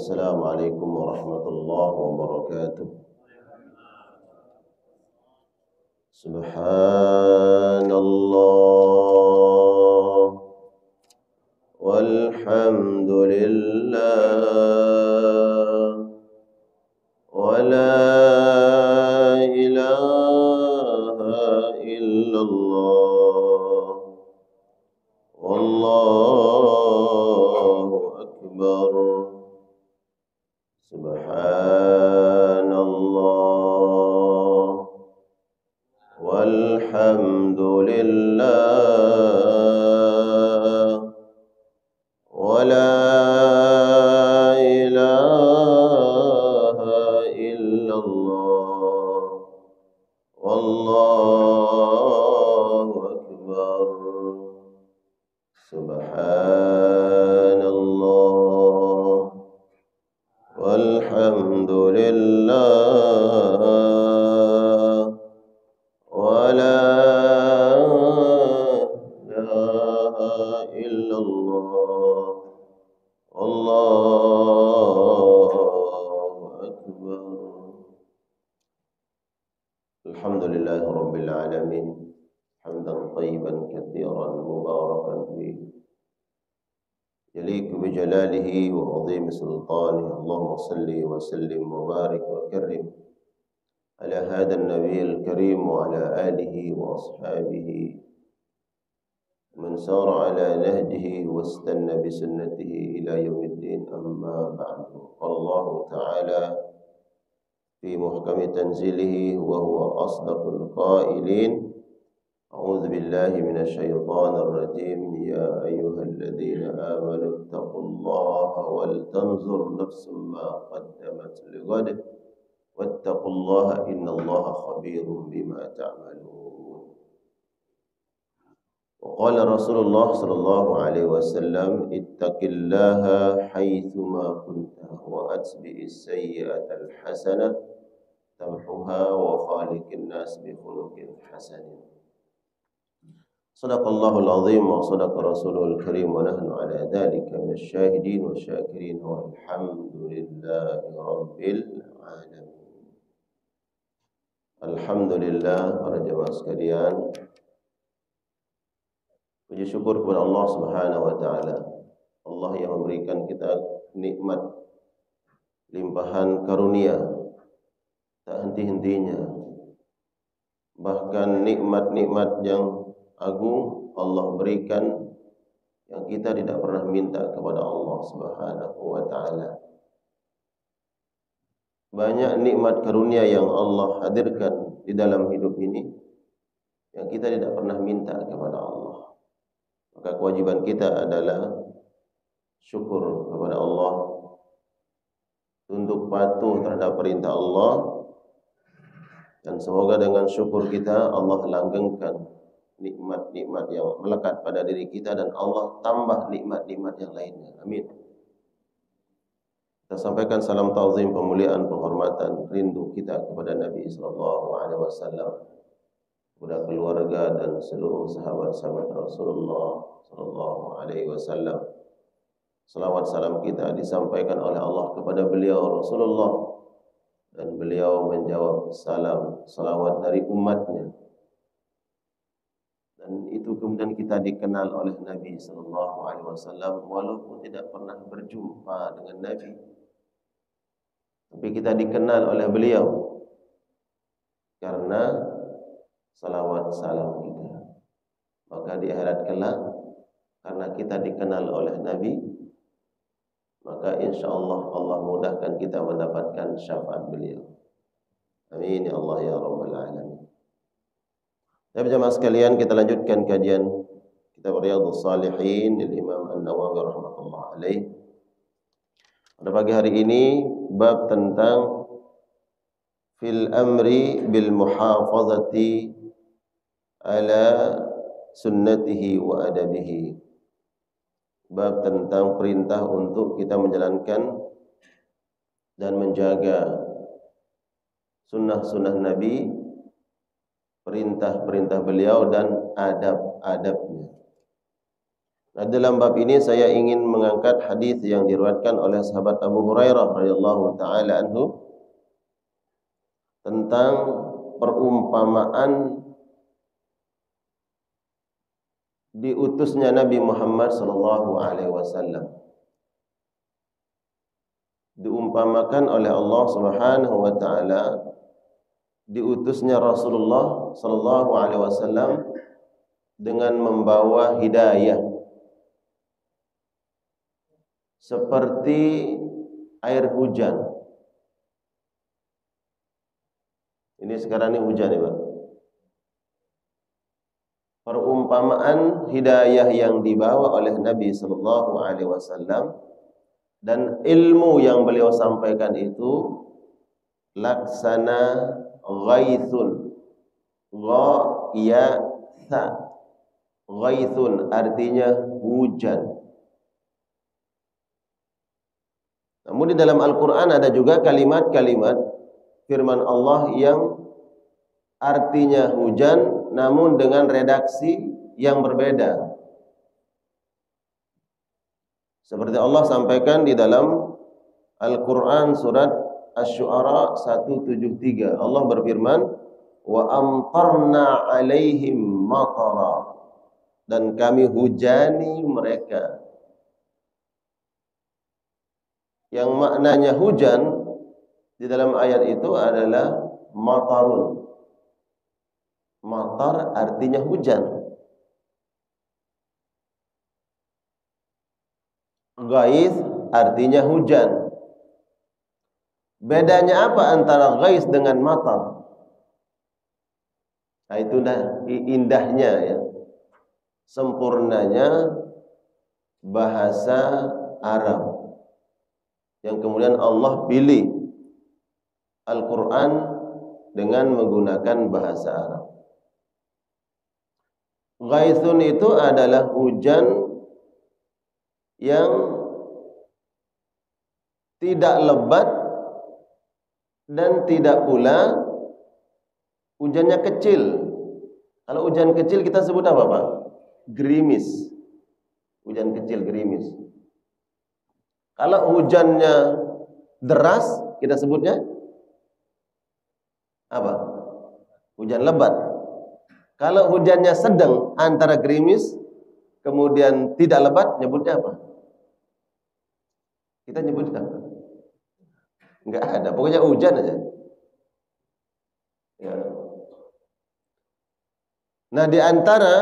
السلام عليكم ورحمة الله وبركاته. سبحان الله والحمد لله ولا إله إلا الله والله أكبر. سبحان الله والحمد لله ولا إله إلا الله والله أكبر. سبحان الله والحمد لله ولا إله إلا الله والله أكبر. الحمد لله رب العالمين حمدا طيبا كثيرا مباركا فيه يليق بجلاله وعظيم سلطانه. اللهم صل وسلم وبارك وكرم على هذا النبي الكريم وعلى آله وأصحابه من سار على نهجه واستنى بسنته إلى يوم الدين. أما بعد، قال الله تعالى في محكم تنزيله وهو أصدق القائلين: أعوذ بالله من الشيطان الرجيم. يا أيها الذين آمنوا اتقوا الله ولتنظر نفس ما قدمت لغد واتقوا الله إن الله خبير بما تعملون. وقال رسول الله صلى الله عليه وسلم: اتق الله حيثما كنت وأتبع السيئة الحسنة تمحها وخالق الناس بخلق حسن. صدق الله العظيم وصدق رسوله الكريم ونحن على ذلك من الشاهدين والشاكرين والحمد لله رب العالمين. Alhamdulillah, para jemaah sekalian, puji syukur kepada Allah Subhanahu wa taala. Allah yang memberikan kita nikmat limpahan karunia tak henti-hentinya. Bahkan nikmat-nikmat yang agung Allah berikan yang kita tidak pernah minta kepada Allah Subhanahu wa taala. Banyak nikmat karunia yang Allah hadirkan di dalam hidup ini yang kita tidak pernah minta kepada Allah. Maka kewajiban kita adalah syukur kepada Allah, tunduk patuh terhadap perintah Allah, dan semoga dengan syukur kita Allah langgengkan nikmat-nikmat yang melekat pada diri kita dan Allah tambah nikmat-nikmat yang lainnya. Amin. Kita sampaikan salam ta'zim, pemuliaan, penghormatan, rindu kita kepada Nabi sallallahu alaihi wasallam, kepada keluarga dan seluruh sahabat-sahabat Rasulullah sallallahu alaihi wasallam. Salawat salam kita disampaikan oleh Allah kepada beliau Rasulullah, dan beliau menjawab salam salawat dari umatnya. Dan itu kemudian kita dikenal oleh Nabi sallallahu alaihi wasallam walaupun tidak pernah berjumpa dengan Nabi, tapi kita dikenal oleh beliau karena salawat salam kita. Maka di akhirat kelak, karena kita dikenal oleh Nabi, maka insyaallah Allah mudahkan kita mendapatkan syafaat beliau. Amin ya Allah ya rabbal alamin. Tapi jemaah sekalian, kita lanjutkan kajian kitab Riyadhus Shalihin dari Imam An-Nawawi rahmatullah alaih. Pada pagi hari ini bab tentang fil amri bil muhafazati ala sunnatihi wa adabihi. Bab tentang perintah untuk kita menjalankan dan menjaga sunnah-sunnah Nabi, perintah-perintah beliau dan adab-adabnya. Nah, dalam bab ini saya ingin mengangkat hadis yang diriwayatkan oleh sahabat Abu Hurairah radhiyallahu taala anhu tentang perumpamaan diutusnya Nabi Muhammad sallallahu alaihi wasallam. Diumpamakan oleh Allah Subhanahu wa taala diutusnya Rasulullah sallallahu alaihi wasallam dengan membawa hidayah seperti air hujan. Ini sekarang ini hujan ya, Pak. Perumpamaan hidayah yang dibawa oleh Nabi sallallahu alaihi wasallam dan ilmu yang beliau sampaikan itu laksana ghaithun. Ghaitha. Ghaithun artinya hujan. Namun di dalam Al-Quran ada juga kalimat-kalimat firman Allah yang artinya hujan namun dengan redaksi yang berbeda. Seperti Allah sampaikan di dalam Al-Quran surat Asy-Syu'ara 173. Allah berfirman, wa amtarna alaihim matara, dan kami hujani mereka. Yang maknanya hujan di dalam ayat itu adalah matarun. Matar artinya hujan. Ghais artinya hujan. Bedanya apa antara ghais dengan matar? Nah, itu dah indahnya ya. Sempurnanya bahasa Arab. Yang kemudian Allah pilih Al-Quran dengan menggunakan bahasa Arab. Ghaithun itu adalah hujan yang tidak lebat dan tidak pula hujannya kecil. Kalau hujan kecil kita sebut apa, Pak? Gerimis. Hujan kecil gerimis. Kalau hujannya deras, kita sebutnya apa? Hujan lebat. Kalau hujannya sedang antara gerimis, kemudian tidak lebat, nyebutnya apa? Kita nyebutnya apa? Enggak ada, pokoknya hujan aja. Ya. Nah, di antara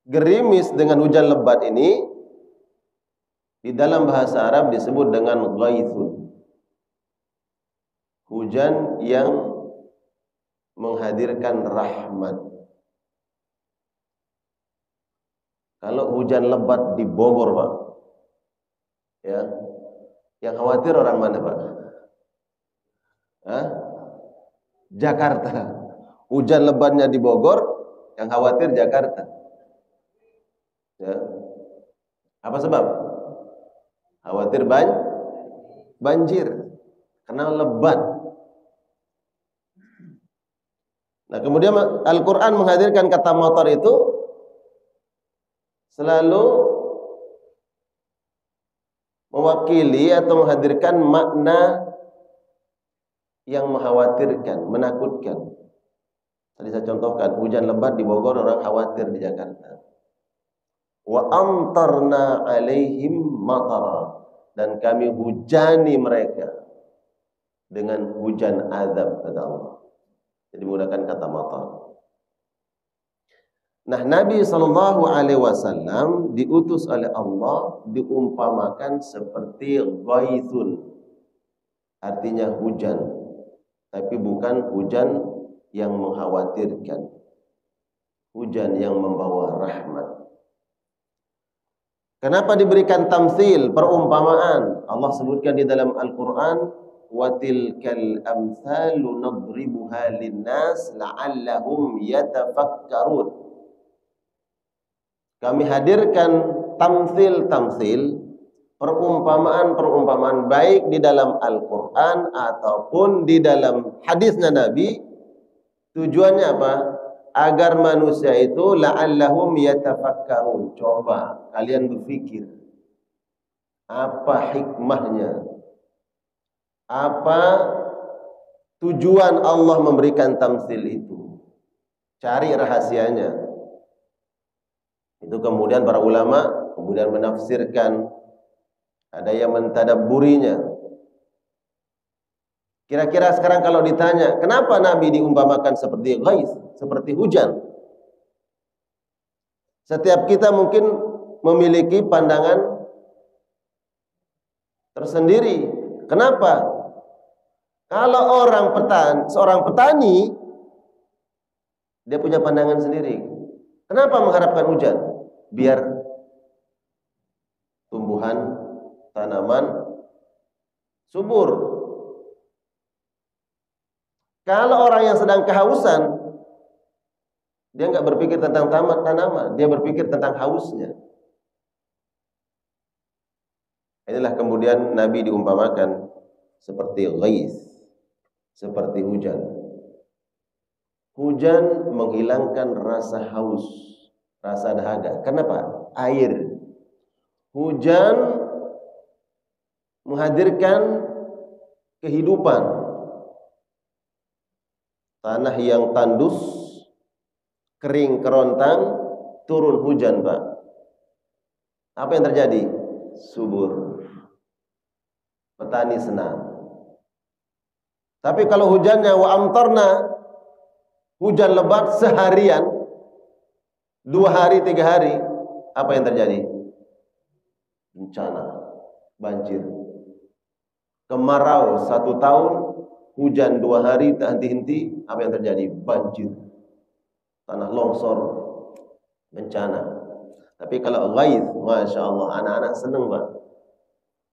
gerimis dengan hujan lebat ini di dalam bahasa Arab disebut dengan ghaithun. Hujan yang menghadirkan rahmat. Kalau hujan lebat di Bogor, Pak, ya, yang khawatir orang mana, Pak? Hah? Jakarta. Hujan lebatnya di Bogor, yang khawatir Jakarta. Ya. Apa sebab? Khawatir banjir karena lebat. Nah, kemudian Al-Quran menghadirkan kata matar itu selalu mewakili atau menghadirkan makna yang mengkhawatirkan, menakutkan. Tadi saya contohkan, hujan lebat di Bogor, orang khawatir di Jakarta. Wa amtarna alaihim matara, dan kami hujani mereka dengan hujan azab, kata Allah. Jadi menggunakan kata matar. Nah, Nabi SAW diutus oleh Allah diumpamakan seperti ghaithun, artinya hujan, tapi bukan hujan yang mengkhawatirkan, hujan yang membawa rahmat. Kenapa diberikan tamtsil, perumpamaan? Allah sebutkan di dalam Al-Quran, wa tilkal amthalu nadribuha linnas la'allahum yatafakkarun. Kami hadirkan tamtsil, perumpamaan baik di dalam Al-Quran ataupun di dalam hadisnya Nabi. Tujuannya apa? agar manusia itu la'allahum yatafakkarun. Coba kalian berpikir, apa hikmahnya? Apa tujuan Allah memberikan tamsil itu? Cari rahasianya. Itu kemudian para ulama kemudian menafsirkan, ada yang mentadabburinya. Kira-kira sekarang kalau ditanya, kenapa Nabi diumpamakan seperti ghais, seperti hujan? Setiap kita mungkin memiliki pandangan tersendiri. Kenapa? Kalau seorang petani, dia punya pandangan sendiri. Kenapa mengharapkan hujan? Biar tumbuhan, tanaman subur. Kalau orang yang sedang kehausan, dia nggak berpikir tentang tanaman, dia berpikir tentang hausnya. Inilah kemudian Nabi diumpamakan seperti ghais, seperti hujan. Hujan menghilangkan rasa haus, rasa dahaga. Kenapa? Air. Hujan menghadirkan kehidupan. Tanah yang tandus, kering kerontang, turun hujan, Pak. Apa yang terjadi? Subur. Petani senang. Tapi kalau hujannya wa amtarna, hujan lebat seharian, 2 hari, 3 hari, apa yang terjadi? Bencana, banjir. Kemarau 1 tahun, hujan 2 hari tak henti-henti, apa yang terjadi? Banjir, tanah longsor, bencana. Tapi kalau ghais, masya Allah, anak-anak senang, Pak.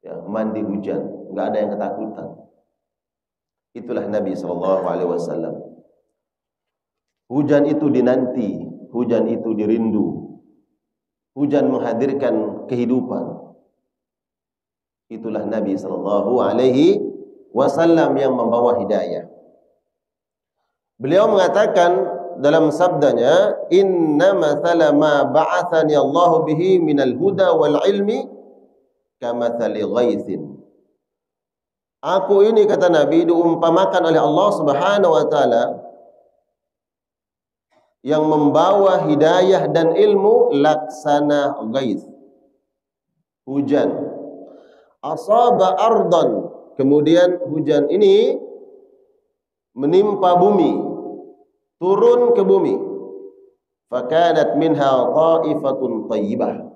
Ya, mandi hujan, nggak ada yang ketakutan. Itulah Nabi SAW. Hujan itu dinanti, hujan itu dirindu. Hujan menghadirkan kehidupan. Itulah Nabi SAW yang membawa hidayah. Beliau mengatakan dalam sabdanya, inna mathala ma ba'athani Allah bihi minal huda wal ilmi kamathali ghaithin. Aku ini, kata Nabi, diumpamakan oleh Allah Subhanahu wa taala yang membawa hidayah dan ilmu laksana ghais, hujan. Asaba ardan, kemudian hujan ini menimpa bumi, turun ke bumi. Fakanat minha ta'ifatun thayyibah.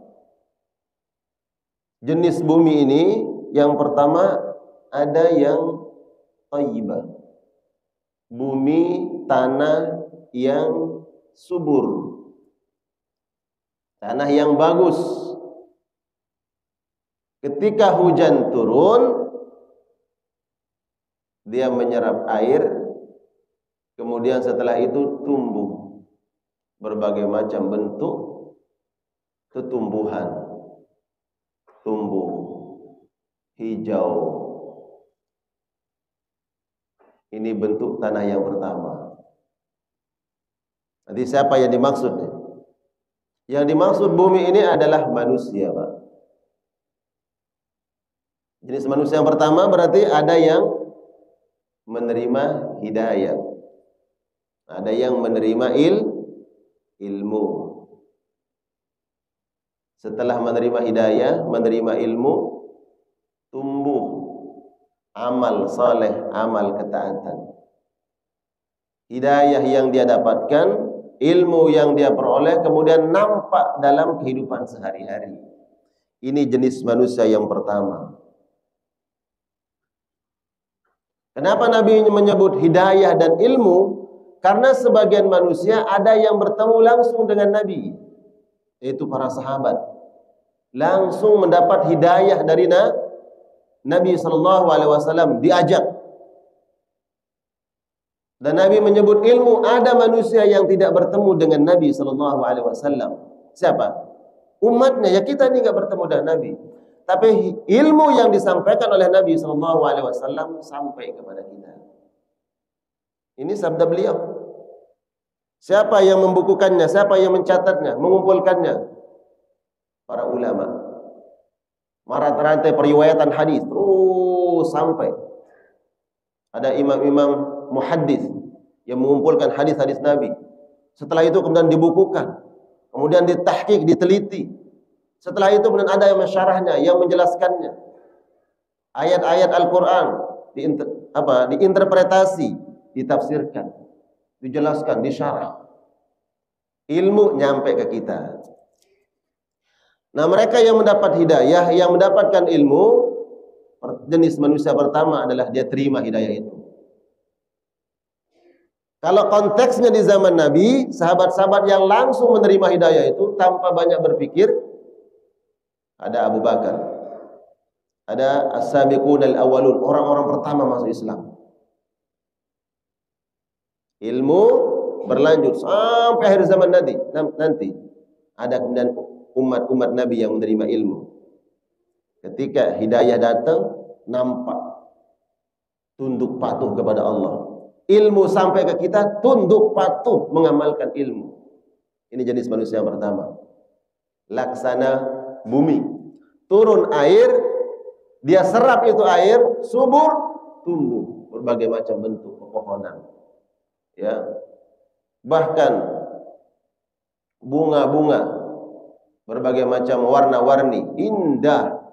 Jenis bumi ini yang pertama ada yang thayyibah. Bumi tanah yang subur. Tanah yang bagus. Ketika hujan turun, dia menyerap air, kemudian setelah itu tumbuh berbagai macam bentuk tumbuhan, tumbuh hijau. Ini bentuk tanah yang pertama. Nanti siapa yang dimaksud? Yang dimaksud bumi ini adalah manusia, Pak. Jenis manusia yang pertama berarti ada yang menerima hidayah, ada yang menerima ilmu. Setelah menerima hidayah, menerima ilmu, tumbuh amal saleh, amal ketaatan. Hidayah yang dia dapatkan, ilmu yang dia peroleh, kemudian nampak dalam kehidupan sehari-hari. Ini jenis manusia yang pertama. Kenapa Nabi menyebut hidayah dan ilmu? Karena sebagian manusia ada yang bertemu langsung dengan Nabi, yaitu para sahabat. Langsung mendapat hidayah dari Nabi SAW, diajak. Dan Nabi menyebut ilmu, ada manusia yang tidak bertemu dengan Nabi SAW. Siapa? Umatnya. Ya, kita ini nggak bertemu dengan Nabi. Tapi ilmu yang disampaikan oleh Nabi SAW sampai kepada kita. Ini sabda beliau. Siapa yang membukukannya? Siapa yang mencatatnya? Mengumpulkannya? Para ulama. Rantai periwayatan hadis terus sampai ada imam-imam muhaddis yang mengumpulkan hadis-hadis Nabi. Setelah itu kemudian dibukukan, kemudian ditahqiq, diteliti. Setelah itu kemudian ada yang mensyarahnya, yang menjelaskannya. Ayat-ayat Al-Quran diinterpretasi, ditafsirkan, dijelaskan, disyarah. Ilmu nyampe ke kita. Nah, mereka yang mendapat hidayah, yang mendapatkan ilmu, jenis manusia pertama adalah dia terima hidayah itu. Kalau konteksnya di zaman Nabi, sahabat-sahabat yang langsung menerima hidayah itu tanpa banyak berpikir, ada Abu Bakar, ada as-sabiqun al-awwalun, orang-orang pertama masuk Islam. Ilmu berlanjut sampai akhir zaman nanti ada kemudian umat-umat Nabi yang menerima ilmu. Ketika hidayah datang, nampak tunduk patuh kepada Allah. Ilmu sampai ke kita, tunduk patuh mengamalkan ilmu. Ini jenis manusia yang pertama. Laksana bumi, turun air, dia serap itu air, subur, tumbuh berbagai macam bentuk pepohonan. Ya, bahkan bunga-bunga berbagai macam warna-warni, indah.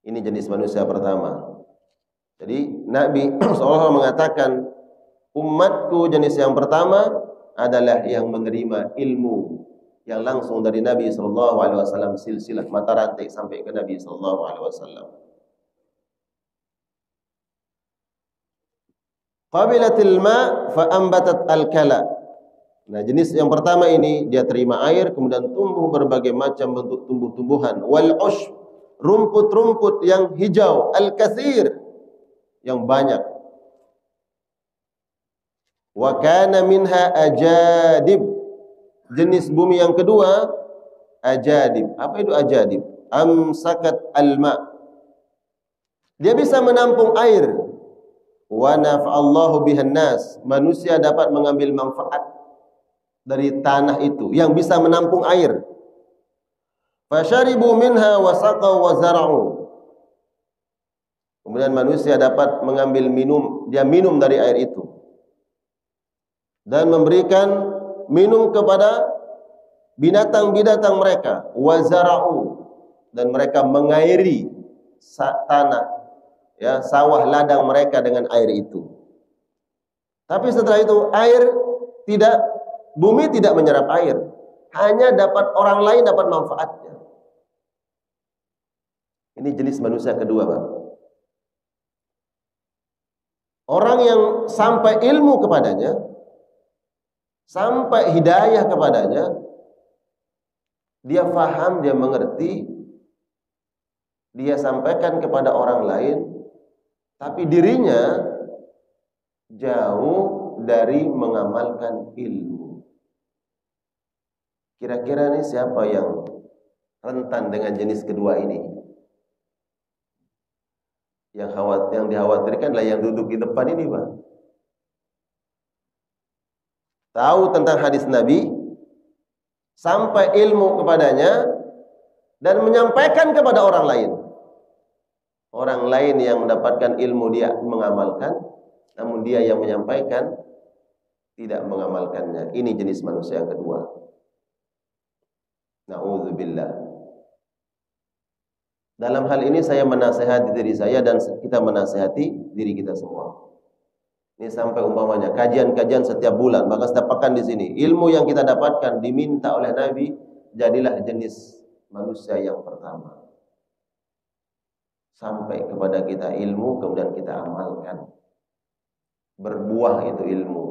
Ini jenis manusia pertama. Jadi Nabi SAW mengatakan, umatku jenis yang pertama adalah yang menerima ilmu yang langsung dari Nabi SAW, silsilah mata rantai sampai ke Nabi SAW. Qabilatil ma fa ambatat al-kala. Nah, jenis yang pertama ini dia terima air, kemudian tumbuh berbagai macam bentuk tumbuh-tumbuhan. Wal ush, rumput-rumput yang hijau, al-katsir, yang banyak. Wa kana minha ajadib. Jenis bumi yang kedua ajadib. Apa itu ajadib? Amsakat al-ma. Dia bisa menampung air. Wa nafa'allahu bihan nas. Manusia dapat mengambil manfaat dari tanah itu yang bisa menampung air. Fasharibu minha wa saqaw wa zara'u. Kemudian manusia dapat mengambil minum, dia minum dari air itu. Dan memberikan minum kepada binatang-binatang mereka. Wa zara'u. Dan mereka mengairi tanah, ya, sawah ladang mereka dengan air itu. Tapi setelah itu bumi tidak menyerap air. Hanya dapat orang lain dapat manfaatnya. Ini jenis manusia kedua, Pak. Orang yang sampai ilmu kepadanya, sampai hidayah kepadanya, dia faham, dia mengerti, dia sampaikan kepada orang lain, tapi dirinya jauh dari mengamalkan ilmu. Kira-kira nih siapa yang rentan dengan jenis kedua ini? Yang dikhawatirkan adalah yang duduk di depan ini, Pak. Tahu tentang hadis Nabi, sampai ilmu kepadanya, dan menyampaikan kepada orang lain. Orang lain yang mendapatkan ilmu dia mengamalkan, namun dia yang menyampaikan tidak mengamalkannya. Ini jenis manusia yang kedua. Na'udzubillah. Dalam hal ini saya menasihati diri saya dan kita menasihati diri kita semua. Ini sampai umpamanya kajian-kajian setiap bulan, maka setiap pekan di sini ilmu yang kita dapatkan diminta oleh Nabi, jadilah jenis manusia yang pertama. Sampai kepada kita ilmu, kemudian kita amalkan. Berbuah itu ilmu.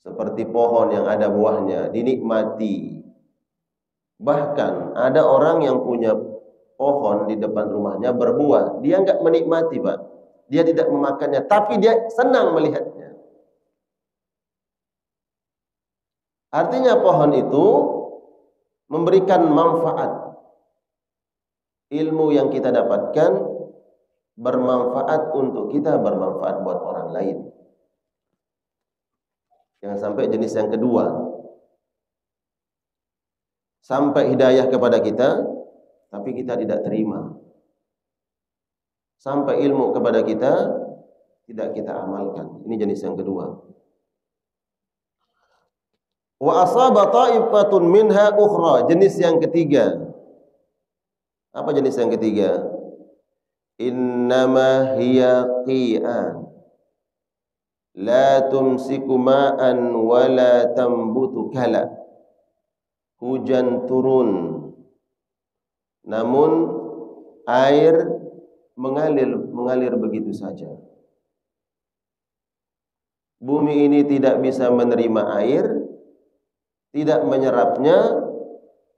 Seperti pohon yang ada buahnya, dinikmati. Bahkan ada orang yang punya pohon di depan rumahnya berbuah, dia enggak menikmati, Pak. Dia tidak memakannya, tapi dia senang melihatnya. Artinya pohon itu memberikan manfaat. Ilmu yang kita dapatkan bermanfaat untuk kita, bermanfaat buat orang lain. Jangan sampai jenis yang kedua. Sampai hidayah kepada kita, tapi kita tidak terima. Sampai ilmu kepada kita, tidak kita amalkan. Ini jenis yang kedua. Wa asaba ta'ifatun minha ukhra. Jenis yang ketiga. Apa jenis yang ketiga? Innama hiya qi'an. La tumsiku ma'an wa la tambutu kala. Hujan turun, namun air mengalir begitu saja. Bumi ini tidak bisa menerima air, tidak menyerapnya,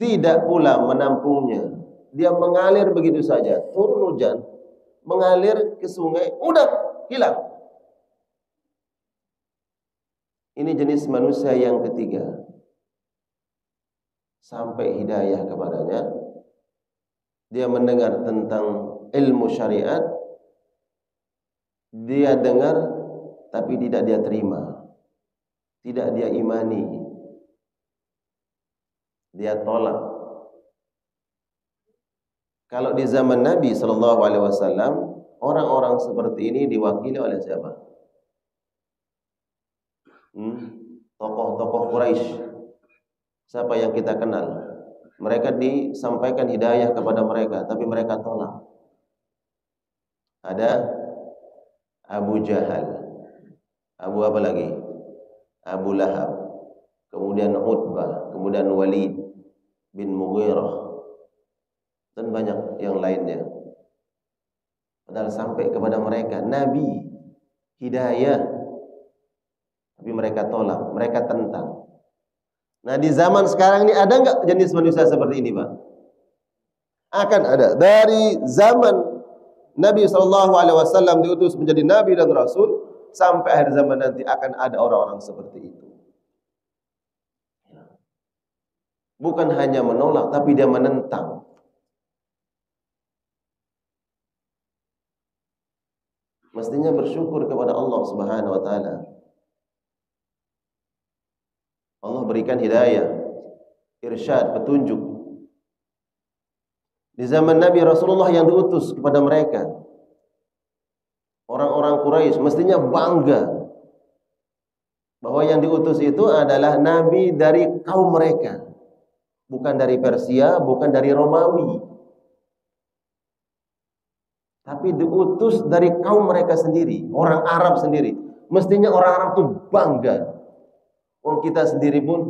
tidak pula menampungnya. Dia mengalir begitu saja. Turun hujan, mengalir ke sungai, udah hilang. Ini jenis manusia yang ketiga. Sampai hidayah kepadanya, dia mendengar tentang ilmu syariat, dia dengar tapi tidak dia terima, tidak dia imani, dia tolak. Kalau di zaman Nabi SAW, orang-orang seperti ini diwakili oleh siapa? Tokoh-tokoh Quraisy. Siapa yang kita kenal? Mereka disampaikan hidayah kepada mereka, tapi mereka tolak. Ada Abu Jahal, Abu apa lagi? Abu Lahab, kemudian Utbah, kemudian Walid bin Mughirah, dan banyak yang lainnya. Padahal sampai kepada mereka Nabi hidayah, tapi mereka tolak, mereka tentang. Nah, di zaman sekarang ini ada nggak jenis manusia seperti ini, Pak? Akan ada. Dari zaman Nabi SAW diutus menjadi Nabi dan Rasul, sampai akhir zaman nanti akan ada orang-orang seperti itu. Bukan hanya menolak, tapi dia menentang. Mestinya bersyukur kepada Allah Subhanahu wa Ta'ala. Allah berikan hidayah, irsyad, petunjuk. Di zaman Nabi Rasulullah yang diutus kepada mereka, orang-orang Quraisy mestinya bangga bahwa yang diutus itu adalah Nabi dari kaum mereka, bukan dari Persia, bukan dari Romawi, tapi diutus dari kaum mereka sendiri, orang Arab sendiri. Mestinya orang Arab itu bangga. Kita sendiri pun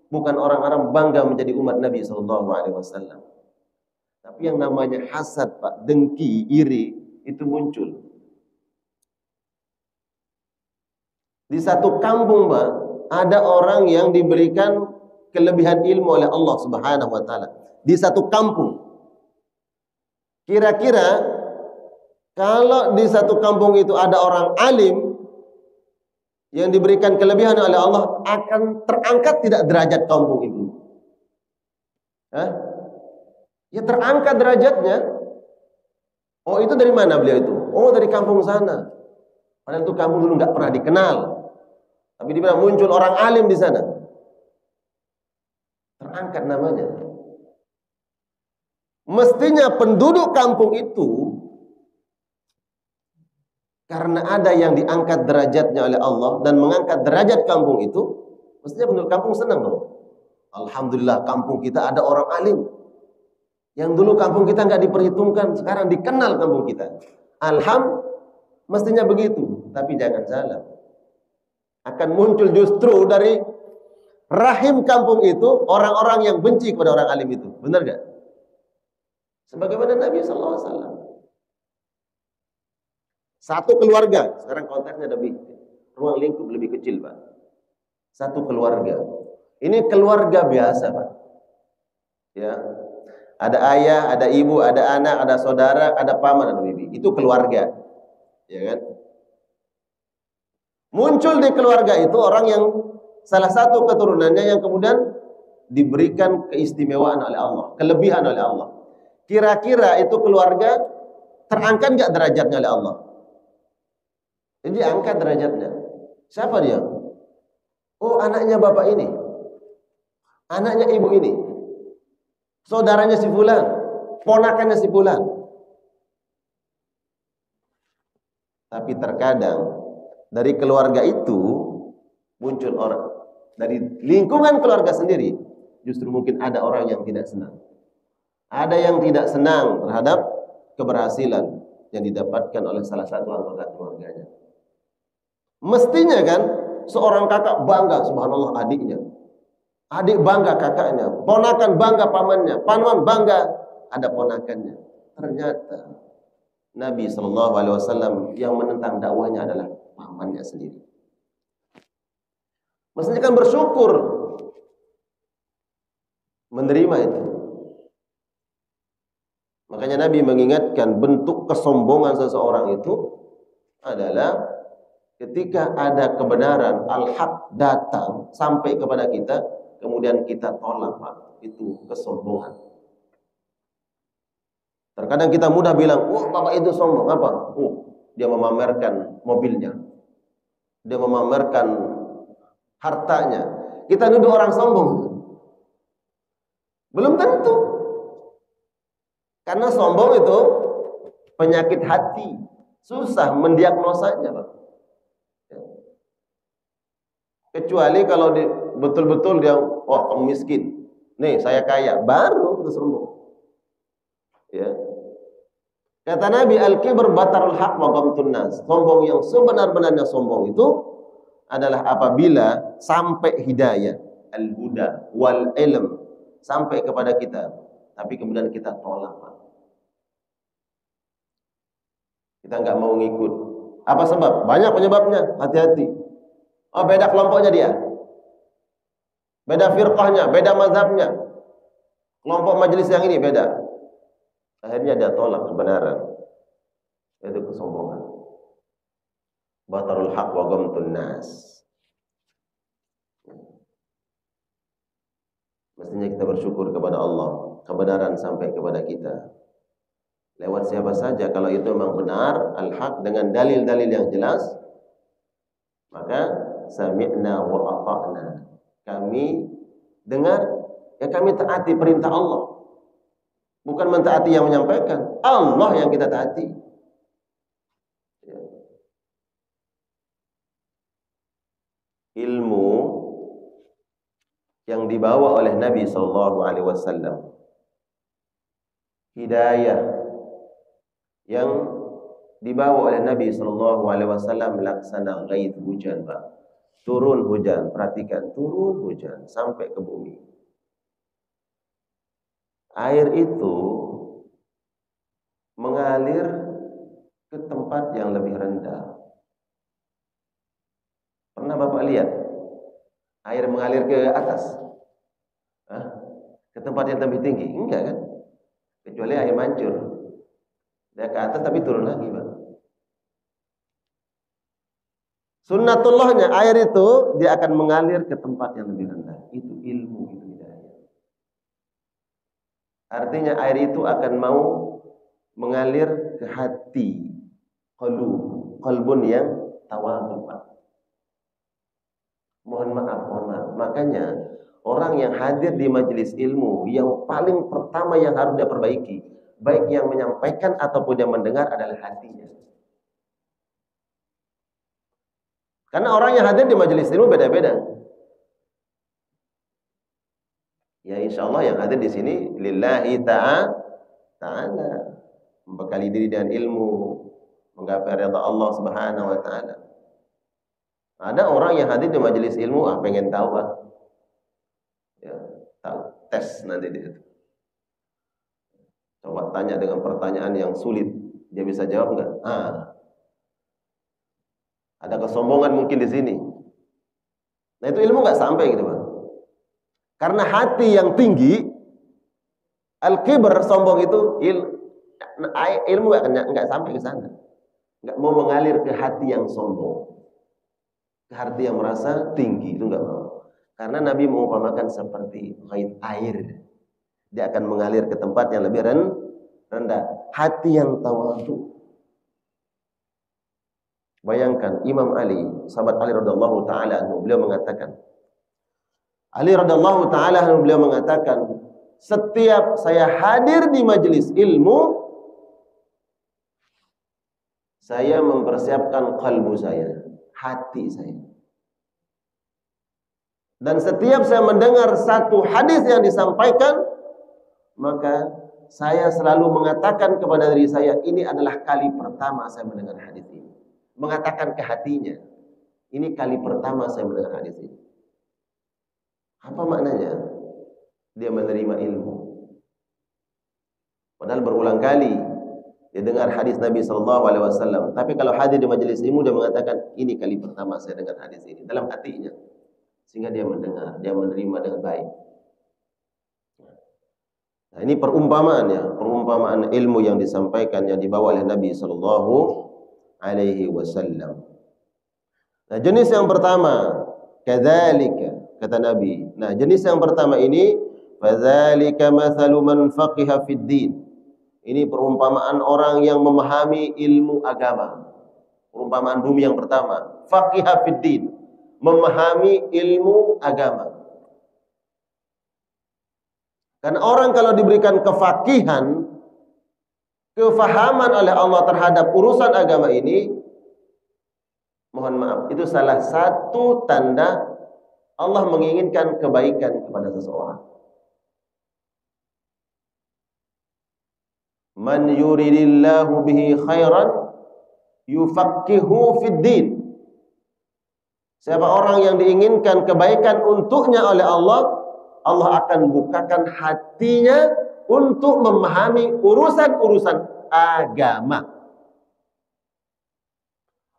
bukan orang Arab bangga menjadi umat Nabi SAW. Tapi yang namanya hasad, Pak, dengki, iri, itu muncul. Di satu kampung, Pak, ada orang yang diberikan kelebihan ilmu oleh Allah Subhanahu wa Ta'ala. Di satu kampung. Kira-kira kalau di satu kampung itu ada orang alim yang diberikan kelebihan oleh Allah, akan terangkat tidak derajat kampung itu? Hah? Ya terangkat derajatnya. Oh, itu dari mana beliau itu? Oh, dari kampung sana. Padahal itu kampung dulu nggak pernah dikenal. Tapi di mana muncul orang alim di sana, terangkat namanya. Mestinya penduduk kampung itu, karena ada yang diangkat derajatnya oleh Allah dan mengangkat derajat kampung itu, mestinya penduduk kampung senang dong. Alhamdulillah kampung kita ada orang alim. Yang dulu kampung kita nggak diperhitungkan, sekarang dikenal kampung kita. Mestinya begitu. Tapi jangan salah. Akan muncul justru dari rahim kampung itu orang-orang yang benci kepada orang alim itu. Benar nggak? Sebagaimana Nabi SAW. Satu keluarga, sekarang konteksnya lebih, ruang lingkup lebih kecil, Pak. Satu keluarga. Ini keluarga biasa, Pak. Ya. Ada ayah, ada ibu, ada anak, ada saudara, ada paman, ada bibi. Itu keluarga. Ya kan? Muncul di keluarga itu orang yang salah satu keturunannya yang kemudian diberikan keistimewaan oleh Allah, kelebihan oleh Allah. Kira-kira itu keluarga terangkat nggak derajatnya oleh Allah? Jadi angkat derajatnya. Siapa dia? Oh, anaknya bapak ini, anaknya ibu ini, saudaranya si fulan, ponakannya si fulan. Tapi terkadang dari keluarga itu muncul orang, dari lingkungan keluarga sendiri justru mungkin ada orang yang tidak senang. Ada yang tidak senang terhadap keberhasilan yang didapatkan oleh salah satu anggota keluarganya. Mestinya kan seorang kakak bangga, subhanallah, adiknya. Adik bangga kakaknya, ponakan bangga pamannya, paman bangga ada ponakannya. Ternyata Nabi SAW yang menentang dakwahnya adalah pamannya sendiri. Mestinya kan bersyukur menerima itu. Makanya Nabi mengingatkan bentuk kesombongan seseorang itu adalah ketika ada kebenaran al-haq datang sampai kepada kita, kemudian kita tolak, Pak. Itu kesombongan. Terkadang kita mudah bilang, "Oh, bapak itu sombong." Apa? Oh, dia memamerkan mobilnya. Dia memamerkan hartanya. Kita nuduh orang sombong. Belum tentu. Karena sombong itu penyakit hati. Susah mendiagnosanya, Pak. Kecuali kalau betul-betul dia, oh, kamu miskin. Nih, saya kaya. Baru itu sombong. Ya. Kata Nabi, al-kibr batarul haq wa ghamtun nas. Sombong yang sebenar-benarnya sombong itu adalah apabila sampai hidayah, al-huda wal ilm sampai kepada kita, tapi kemudian kita tolak, Pak. Kita nggak mau ngikut. Apa sebab? Banyak penyebabnya. Hati-hati. Oh, beda kelompoknya dia. Beda firqahnya, beda mazhabnya. Kelompok majelis yang ini beda. Akhirnya dia tolak kebenaran. Itu kesombongan. Batarul haq wa ghamtun nas. Mestinya kita bersyukur kepada Allah, kebenaran sampai kepada kita. Lewat siapa saja, kalau itu memang benar al-haq dengan dalil-dalil yang jelas, maka sami'na wa ata'na. Kami dengar, ya kami taati perintah Allah. Bukan mentaati yang menyampaikan, Allah yang kita taati. Ya. Ilmu yang dibawa oleh Nabi SAW, hidayah yang dibawa oleh Nabi SAW melaksana ghaith, hujan, Pak. Turun hujan, perhatikan, turun hujan sampai ke bumi. Air itu mengalir ke tempat yang lebih rendah. Pernah Bapak lihat air mengalir ke atas? Ke tempat yang lebih tinggi? Enggak kan? Kecuali air mancur. Dia ke atas tapi turun lagi, Pak. Sunnatullahnya air itu dia akan mengalir ke tempat yang lebih rendah. Itu ilmu, itu hidayah. Artinya air itu akan mau mengalir ke hati, qalbun yang tawadhu, Pak. Mohon maaf. Makanya orang yang hadir di majelis ilmu yang paling pertama yang harus dia perbaiki, baik yang menyampaikan ataupun yang mendengar, adalah hatinya. Karena orang yang hadir di majelis ilmu beda-beda. Ya, insya Allah yang hadir di sini lillahi ta'ala, membekali diri dengan ilmu, menggapai ridha Allah Subhanahu wa taala. Ada orang yang hadir di majelis ilmu, pengen tahu, Pak. Ya, tahu, tes nanti di situ. Coba tanya dengan pertanyaan yang sulit, dia bisa jawab enggak? Ada kesombongan mungkin di sini. Nah, itu ilmu enggak sampai gitu, Pak. Karena hati yang tinggi, al-kibr, sombong itu, ilmu enggak sampai ke sana. Enggak mau mengalir ke hati yang sombong. Ke hati yang merasa tinggi, itu enggak mau. Karena Nabi mengumpamakan seperti air. Dia akan mengalir ke tempat yang lebih rendah. Hati yang tawadhu. Bayangkan Imam Ali, sahabat Ali radhiyallahu taala anhu, beliau mengatakan, Ali radhiyallahu taala anhu beliau mengatakan, setiap saya hadir di majelis ilmu, saya mempersiapkan kalbu saya, hati saya. Dan setiap saya mendengar satu hadis yang disampaikan, maka saya selalu mengatakan kepada diri saya, ini adalah kali pertama saya mendengar hadis ini. Mengatakan ke hatinya, ini kali pertama saya mendengar hadis ini. Apa maknanya? Dia menerima ilmu. Padahal berulang kali dia dengar hadis Nabi SAW. Tapi kalau hadir di majelis ilmu, dia mengatakan, ini kali pertama saya dengar hadis ini. Dalam hatinya. Sehingga dia mendengar, dia menerima dengan baik. Nah, ini perumpamaan ilmu yang disampaikan, yang dibawa oleh Nabi SAW. Nah, jenis yang pertama, kadzalika, kata Nabi. Nah, jenis yang pertama ini, fadzalika mathalu man faqiha fid din. Ini perumpamaan orang yang memahami ilmu agama. Perumpamaan bumi yang pertama, faqiha fid din, memahami ilmu agama. Karena orang kalau diberikan kefakihan, kefahaman oleh Allah terhadap urusan agama ini, mohon maaf, itu salah satu tanda Allah menginginkan kebaikan kepada seseorang. Man yuridillahu bihi khairan yufaqihu fid din. Siapa orang yang diinginkan kebaikan untuknya oleh Allah, Allah akan bukakan hatinya untuk memahami urusan-urusan agama.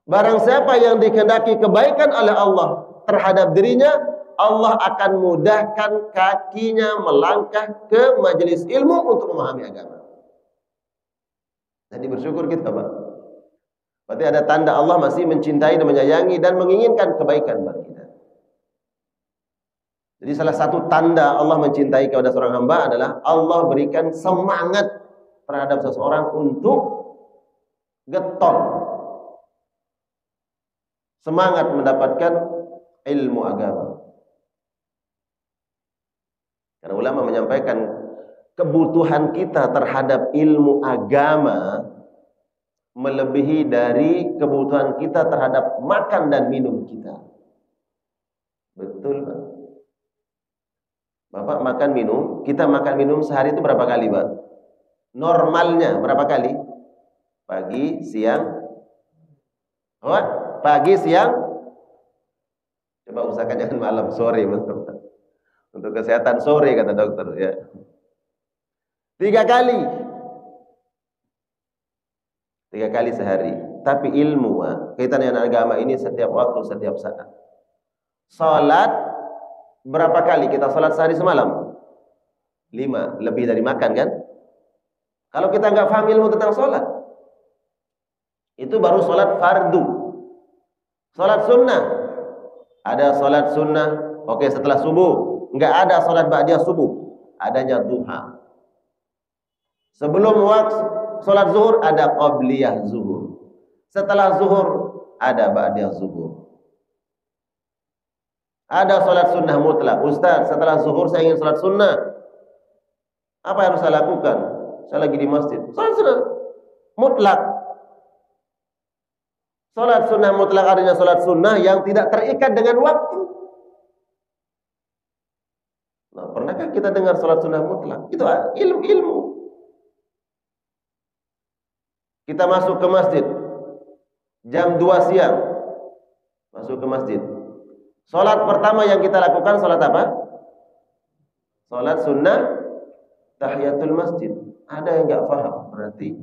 Barang siapa yang dikehendaki kebaikan oleh Allah terhadap dirinya, Allah akan mudahkan kakinya melangkah ke majelis ilmu untuk memahami agama. Jadi bersyukur kita, Pak. Berarti ada tanda Allah masih mencintai dan menyayangi dan menginginkan kebaikan bagi kita. Jadi salah satu tanda Allah mencintai kepada seorang hamba adalah Allah berikan semangat terhadap seseorang untuk getol, semangat mendapatkan ilmu agama. Karena ulama menyampaikan kebutuhan kita terhadap ilmu agama melebihi dari kebutuhan kita terhadap makan dan minum kita. Betul, Pak. Bapak makan minum, kita makan minum sehari itu berapa kali, Pak? Normalnya berapa kali? Pagi, siang, apa? Pagi, siang. Coba usahakan jangan malam, sore, betul. Untuk kesehatan sore kata dokter, ya. 3 kali. 3 kali sehari. Tapi ilmu, kaitan dengan agama ini setiap waktu, setiap saat. Salat berapa kali kita salat sehari semalam? 5, lebih dari makan kan? Kalau kita nggak paham ilmu tentang salat, itu baru salat fardu. Salat sunnah, ada salat sunnah, oke, setelah subuh. Nggak ada salat ba'diyah subuh, adanya duha. Sebelum waktu salat zuhur ada qabliyah zuhur. Setelah zuhur ada ba'diyah zuhur. Ada salat sunnah mutlak. Ustaz, setelah zuhur saya ingin salat sunnah. Apa yang harus saya lakukan? Saya lagi di masjid. Salat sunnah mutlak. Salat sunnah mutlak artinya salat sunnah yang tidak terikat dengan waktu. Nah, pernahkah kita dengar salat sunnah mutlak? Itu ilmu. Kita masuk ke masjid jam 2 siang. Masuk ke masjid. Salat pertama yang kita lakukan salat apa? Salat sunnah tahiyatul masjid. Ada yang enggak paham, berarti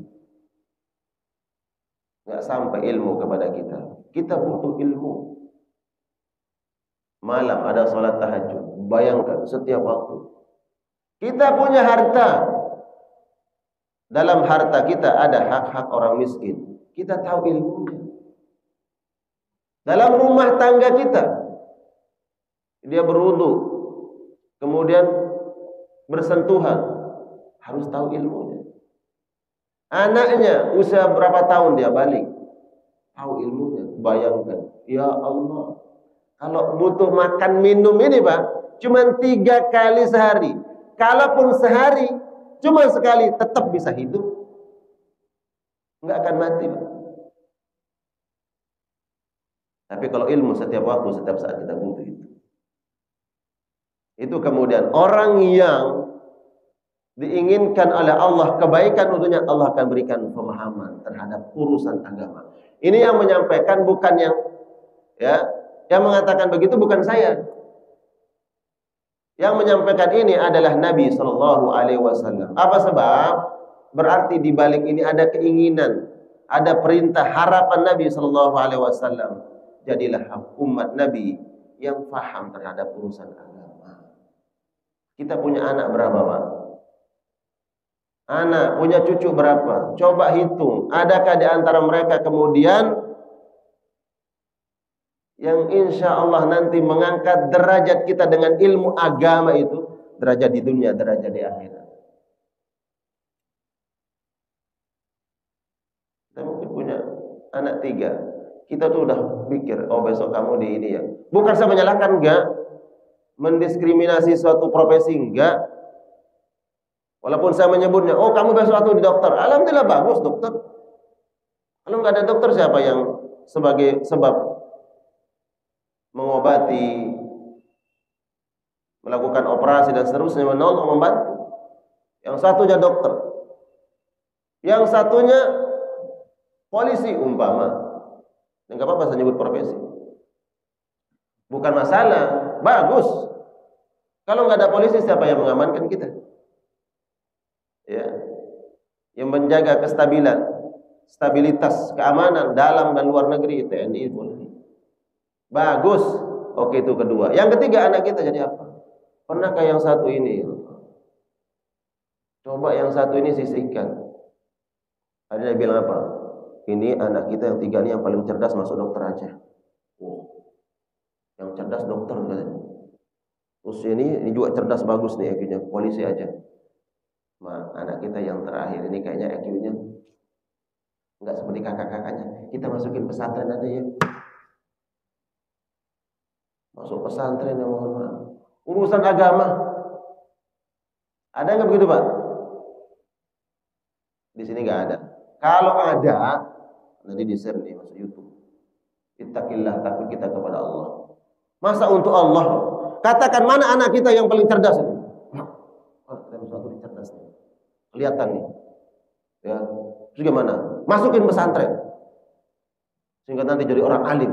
enggak sampai ilmu kepada kita. Kita butuh ilmu. Malam ada salat tahajud. Bayangkan setiap waktu. Kita punya harta. Dalam harta kita ada hak-hak orang miskin. Kita tahu ilmunya. Dalam rumah tangga kita, dia berwudu, kemudian bersentuhan, harus tahu ilmunya. Anaknya usia berapa tahun dia balik, tahu ilmunya. Bayangkan, ya Allah, kalau butuh makan minum ini Pak, cuma 3 kali sehari. Kalaupun sehari cuma sekali, tetap bisa hidup, nggak akan mati Pak. Tapi kalau ilmu setiap waktu, setiap saat kita butuh itu. Itu kemudian orang yang diinginkan oleh Allah kebaikan untuknya, Allah akan berikan pemahaman terhadap urusan agama. Ini yang menyampaikan bukan yang mengatakan begitu bukan saya. Yang menyampaikan ini adalah Nabi Shallallahu Alaihi Wasallam. Apa sebab? Berarti di balik ini ada keinginan, ada perintah, harapan Nabi Shallallahu Alaihi Wasallam. Jadilah umat Nabi yang faham terhadap urusan agama. Kita punya anak berapa Pak? Anak punya cucu berapa? Coba hitung. Adakah di antara mereka kemudian yang insya Allah nanti mengangkat derajat kita dengan ilmu agama itu, derajat di dunia, derajat di akhirat? Kita mungkin punya anak 3. Kita tuh udah pikir, oh besok kamu di ini ya. Bukan saya menyalahkan, enggak. Mendiskriminasi suatu profesi, enggak. Walaupun saya menyebutnya, oh kamu besok waktu di dokter. Alhamdulillah bagus dokter. Kalau nggak ada dokter, siapa yang sebagai sebab mengobati, melakukan operasi dan seterusnya, menolong, membantu? Yang satunya dokter, yang satunya polisi umpama. Enggak apa-apa saya nyebut profesi. Bukan masalah, bagus. Kalau nggak ada polisi, siapa yang mengamankan kita? Ya, yang menjaga stabilitas keamanan dalam dan luar negeri, TNI, Polri. Bagus. Oke, itu kedua. Yang ketiga, anak kita jadi apa? Pernahkah yang satu ini? Coba yang satu ini sisihkan. Ada yang bilang apa? Ini anak kita yang 3 ini yang paling cerdas, masuk dokter aja. Oh, yang cerdas dokter katanya. Terus ini juga cerdas, bagus nih IQ-nya, polisi aja. Anak kita yang terakhir ini kayaknya IQ-nya nggak seperti kakak-kakaknya. Kita masukin pesantren aja ya. Masuk pesantren ya, mohon maaf. Urusan agama. Ada nggak begitu Pak? Di sini nggak ada. Kalau ada, nanti di-share nih masuk YouTube. Ittaqillah, takut kita kepada Allah. Masa untuk Allah? Katakan mana anak kita yang paling cerdas itu? Suatu cerdas nih. Kelihatan nih. Ya. Terus gimana? Masukin pesantren. Sehingga nanti jadi orang alim.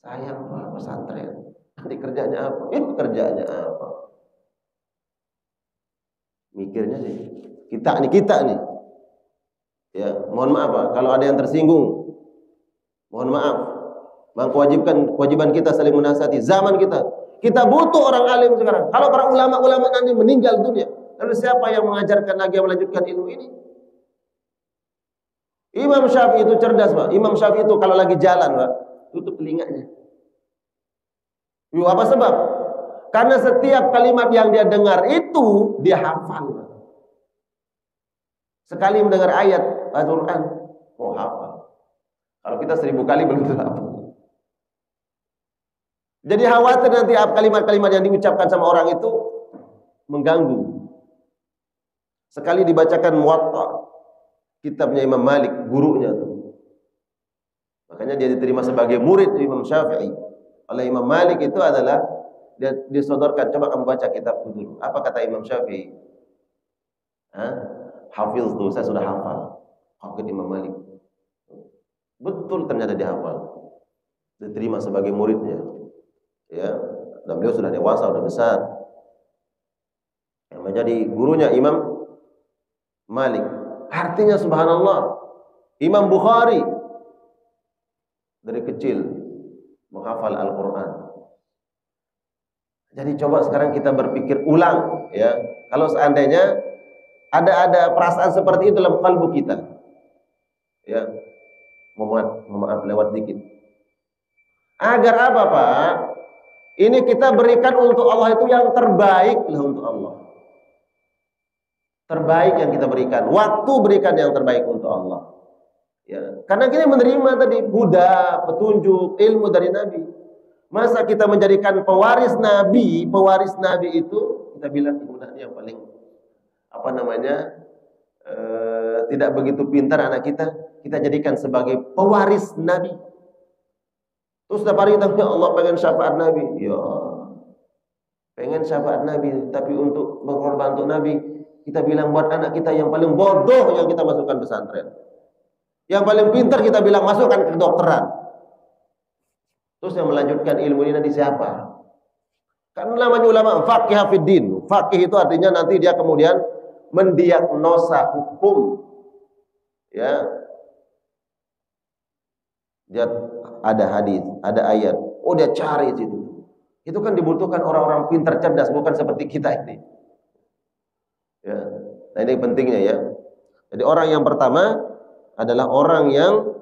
Sayang Pak, pesantren. Nanti kerjanya apa? Itu kerjanya apa? Mikirnya sih. Kita nih. Ya, mohon maaf Pak, kalau ada yang tersinggung. Mohon maaf. Kewajiban kita saling menasihati. Zaman kita butuh orang alim sekarang. Kalau para ulama-ulama nanti meninggal dunia, lalu siapa yang mengajarkan lagi, yang melanjutkan ilmu ini? Imam Syafi'i itu cerdas Pak. Imam Syafi'i itu kalau lagi jalan Pak, tutup telinganya. Apa sebab? Karena setiap kalimat yang dia dengar itu dia hafal Pak. Sekali mendengar ayat Al-Quran, hafal. Kalau kita 1000 kali belum hafal. Jadi khawatir nanti kalimat-kalimat yang diucapkan sama orang itu mengganggu. Sekali dibacakan Muwatta, kitabnya Imam Malik, gurunya tuh. Makanya dia diterima sebagai murid Imam Syafi'i. Oleh Imam Malik itu adalah dia disodorkan, coba kamu baca kitabku dulu. Apa kata Imam Syafi'i? Hafiz tuh, saya sudah hafal. Hafiz Imam Malik. Betul ternyata dia hafal. Diterima sebagai muridnya. Ya, dan beliau sudah dewasa, sudah besar. Yang menjadi gurunya Imam Malik. Artinya subhanallah, Imam Bukhari dari kecil menghafal Al-Quran. Jadi coba sekarang kita berpikir ulang, ya. Kalau seandainya ada perasaan seperti itu dalam kalbu kita, ya, maaf lewat dikit. Agar apa Pak? Ini kita berikan untuk Allah itu yang terbaik lah untuk Allah. Terbaik yang kita berikan. Waktu berikan yang terbaik untuk Allah. Ya, karena kita menerima tadi huda, petunjuk, ilmu dari Nabi. Masa kita menjadikan pewaris Nabi itu kita bilang yang paling apa namanya tidak begitu pintar anak kita jadikan sebagai pewaris Nabi. Terus setiap hari kita ya Allah pengen syafaat Nabi, ya pengen syafaat Nabi, tapi untuk berkorban untuk Nabi kita bilang buat anak kita yang paling bodoh yang kita masukkan pesantren, yang paling pintar kita bilang masukkan ke kedokteran. Terus yang melanjutkan ilmu ini nanti siapa? Kan namanya ulama faqih fiddin. Faqih itu artinya nanti dia kemudian mendiagnosa hukum. Ya. Dia ada hadis, ada ayat. Oh dia cari situ. Itu kan dibutuhkan orang-orang pintar cerdas, bukan seperti kita ini. Ya. Nah ini pentingnya ya. Jadi orang yang pertama adalah orang yang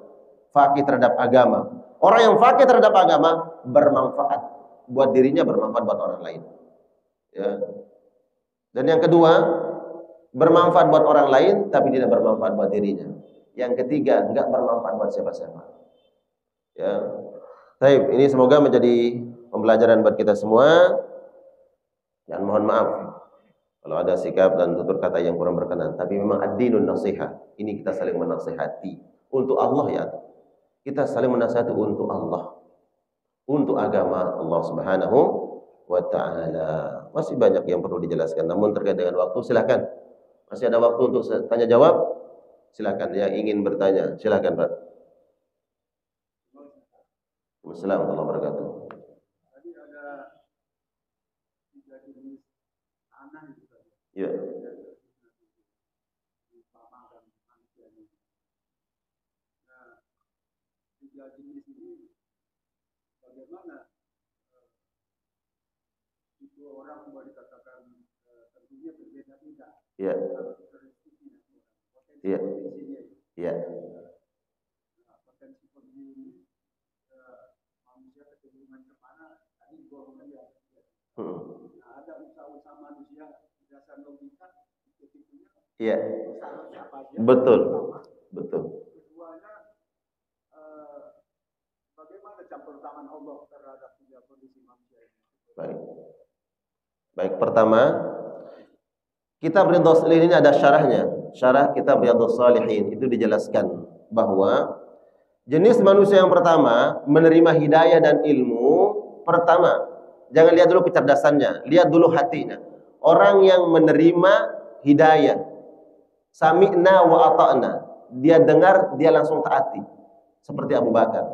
faqih terhadap agama. Orang yang faqih terhadap agama bermanfaat buat dirinya, bermanfaat buat orang lain. Ya. Dan yang kedua, bermanfaat buat orang lain tapi tidak bermanfaat buat dirinya. Yang ketiga, enggak bermanfaat buat siapa-siapa. Ya. Baik, ini semoga menjadi pembelajaran buat kita semua. Dan mohon maaf kalau ada sikap dan tutur kata yang kurang berkenan, tapi memang ad-dinun nasihat. Ini kita saling menasihati untuk Allah ya. Kita saling menasihati untuk Allah, untuk agama Allah Subhanahu wa ta'ala. Masih banyak yang perlu dijelaskan, namun terkait dengan waktu silakan. Masih ada waktu untuk tanya jawab? Silakan, yang ingin bertanya silakan Pak. Assalamualaikum warahmatullahi wabarakatuh. Tadi ada 3 jenis tanah itu tadi. Ya. Nah, 3 jenis ini bagaimana itu orang boleh dikatakan tentunya berbeda-beda. Ya. Ya. Ya. Potensi pemilih manusia kecenderungan kemana tadi gua melihat. Nah, ada usaha-usaha manusia berdasar logika itu. Iya. Betul. Betul. Keduanya bagaimana campur tangan Allah terhadap kondisi manusia ini? Baik. Baik, pertama kitab Riyadhus Shalihin ini ada syarahnya. Syarah kitab Riyadhus Shalihin itu dijelaskan bahwa jenis manusia yang pertama menerima hidayah dan ilmu, pertama, jangan lihat dulu kecerdasannya, lihat dulu hatinya. Orang yang menerima hidayah, sami'na wa ata'na, dia dengar, dia langsung taati, seperti Abu Bakar.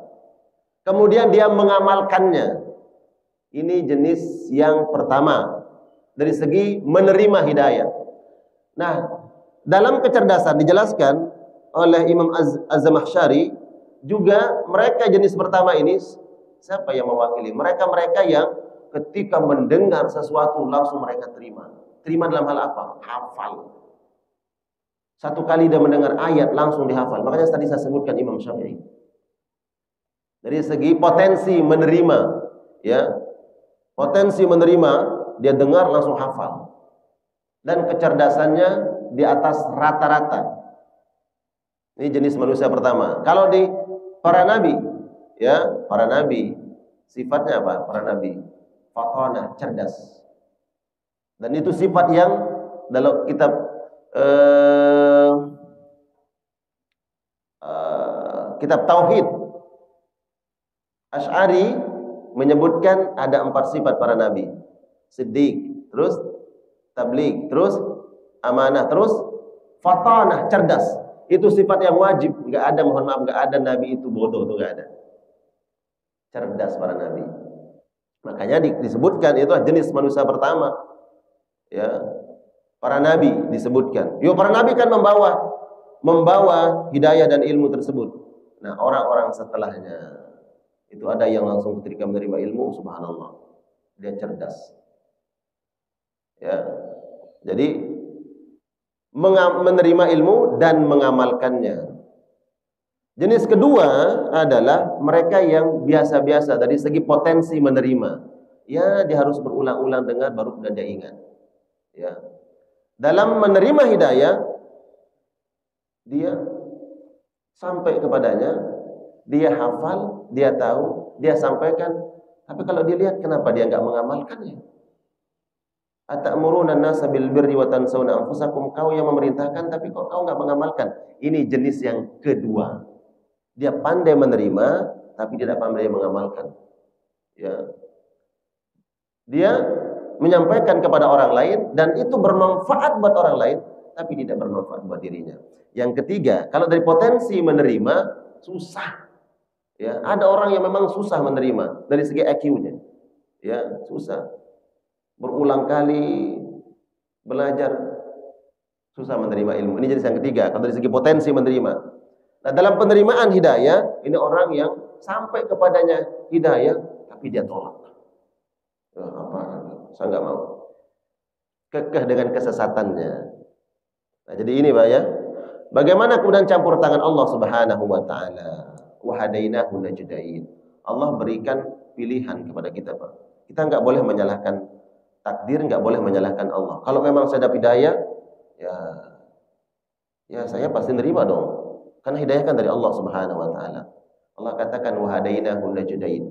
Kemudian dia mengamalkannya. Ini jenis yang pertama dari segi menerima hidayah. Nah, dalam kecerdasan dijelaskan oleh Imam Az-Zamakhsyari juga mereka jenis pertama ini siapa yang mewakili? Mereka yang ketika mendengar sesuatu langsung mereka terima. Terima dalam hal apa? Hafal. Satu kali dia mendengar ayat langsung dihafal. Makanya tadi saya sebutkan Imam Syafi'i. Dari segi potensi menerima, ya. Potensi menerima, dia dengar langsung hafal. Dan kecerdasannya di atas rata-rata. Ini jenis manusia pertama. Kalau di para nabi, ya, para nabi sifatnya apa? Para nabi fatonah, cerdas. Dan itu sifat yang dalam kitab kitab Tauhid Asy'ari menyebutkan ada 4 sifat para nabi. Siddiq, terus tabligh, terus amanah, terus fatanah, cerdas. Itu sifat yang wajib, enggak ada, mohon maaf, enggak ada nabi itu bodoh, itu enggak ada. Cerdas para nabi. Makanya disebutkan itu jenis manusia pertama. Ya. Para nabi disebutkan. Yo, para nabi kan membawa hidayah dan ilmu tersebut. Nah, orang-orang setelahnya itu ada yang langsung ketika menerima ilmu, subhanallah, dia cerdas. Ya. Jadi menerima ilmu dan mengamalkannya. Jenis kedua adalah mereka yang biasa-biasa dari segi potensi menerima. Ya, dia harus berulang-ulang dengar baru kemudian dia ingat. Ya. Dalam menerima hidayah, dia sampai kepadanya, dia hafal, dia tahu, dia sampaikan. Tapi kalau dilihat, kenapa dia enggak mengamalkannya? Atamuruna an-nasa bil birri wa tansawna anfusakum, kau yang memerintahkan tapi kok kau enggak mengamalkan. Ini jenis yang kedua. Dia pandai menerima tapi tidak pandai mengamalkan. Ya. Dia menyampaikan kepada orang lain dan itu bermanfaat buat orang lain tapi tidak bermanfaat buat dirinya. Yang ketiga, kalau dari potensi menerima susah. Ya, ada orang yang memang susah menerima dari segi IQ-nya. Ya, susah. Berulang kali belajar susah menerima ilmu. Ini jenis yang ketiga, kalau dari segi potensi menerima. Nah, dalam penerimaan hidayah, ini orang yang sampai kepadanya hidayah tapi dia tolak. Apa? Saya enggak mau. Kekeh dengan kesesatannya. Nah, jadi ini Pak ya. Bagaimana kemudian campur tangan Allah Subhanahu wa taala? Wa hadainahu najdain. Allah berikan pilihan kepada kita, Pak. Kita enggak boleh menyalahkan takdir, enggak boleh menyalahkan Allah. Kalau memang saya dapat hidayah, ya saya pasti nerima dong. Karena hidayah kan dari Allah Subhanahu wa taala. Allah katakan wa hadainahu najdain.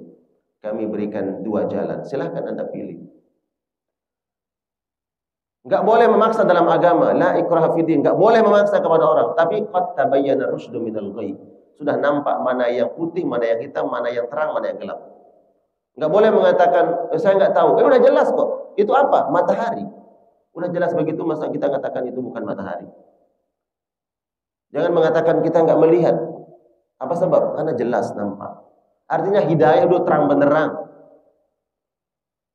Kami berikan dua jalan. Silakan Anda pilih. Enggak boleh memaksa dalam agama, la ikraha fiddin, enggak boleh memaksa kepada orang, tapi qad tabayyana rusydu minal ghayy. Sudah nampak mana yang putih, mana yang hitam, mana yang terang, mana yang gelap. Enggak boleh mengatakan saya enggak tahu. Udah jelas kok. Itu apa? Matahari. Udah jelas begitu, masa kita katakan itu bukan matahari? Jangan mengatakan kita enggak melihat. Apa sebab? Karena jelas nampak. Artinya hidayah udah terang benderang.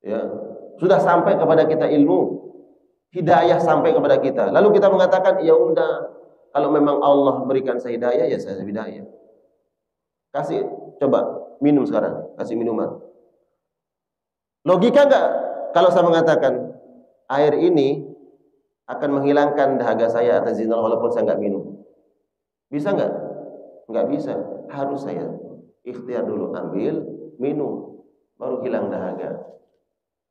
Ya, sudah sampai kepada kita ilmu. Hidayah sampai kepada kita. Lalu kita mengatakan, ya udah, kalau memang Allah berikan saya hidayah, ya saya hidayah. Kasih, coba minum sekarang, kasih minuman. Logika enggak kalau saya mengatakan air ini akan menghilangkan dahaga saya atas izin Allah walaupun saya enggak minum? Bisa enggak? Enggak bisa. Harus saya ikhtiar dulu, ambil, minum, baru hilang dahaga.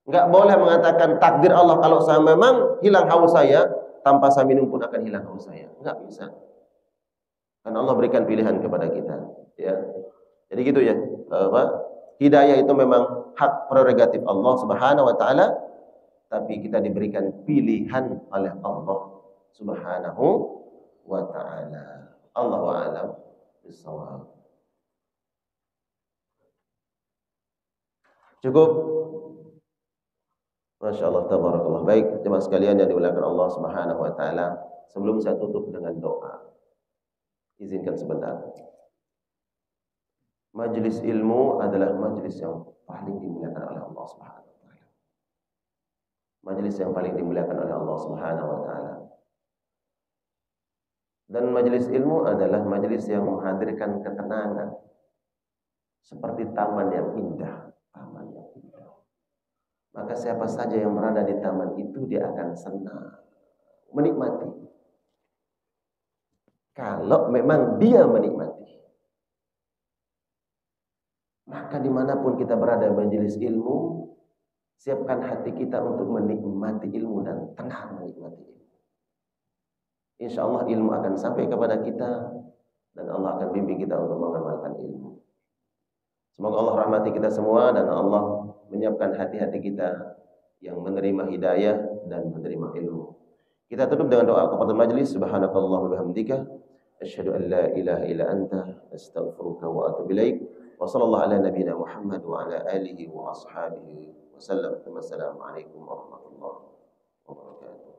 Enggak boleh mengatakan takdir Allah, kalau saya memang hilang haus saya, tanpa saya minum pun akan hilang haus saya. Enggak bisa. Karena Allah berikan pilihan kepada kita, ya. Jadi gitu ya. Hidayah itu memang hak prerogatif Allah Subhanahu wa taala, tapi kita diberikan pilihan oleh Allah Subhanahu wa taala. Allahu a'lam bissawab. Cukup? Masya Allah, tabarakallah. Baik, jemaah sekalian yang dimuliakan Allah Subhanahu wa taala, sebelum saya tutup dengan doa, izinkan sebentar. Majelis ilmu adalah majelis yang paling dimuliakan oleh Allah Subhanahu wa taala. Majelis yang paling dimuliakan oleh Allah Subhanahu wa taala. Dan majelis ilmu adalah majelis yang menghadirkan ketenangan. Seperti taman yang indah, taman yang indah. Maka siapa saja yang berada di taman itu dia akan senang, menikmati. Kalau memang dia menikmati, maka dimanapun kita berada majelis ilmu, siapkan hati kita untuk menikmati ilmu dan tenang menikmati ilmu. Insya Allah ilmu akan sampai kepada kita dan Allah akan bimbing kita untuk mengamalkan ilmu. Semoga Allah rahmati kita semua dan Allah menyiapkan hati-hati kita yang menerima hidayah dan menerima ilmu. Kita tutup dengan doa kepada majelis. Subhanakallahumma wa bihamdika asyhadu an la ilaha illa anta astaghfiruka wa atubu ilaik. Wa sallallahu ala nabiyyina Muhammad wa ala alihi wa ashabihi wasallam. Wassalamu alaikum warahmatullahi wabarakatuh.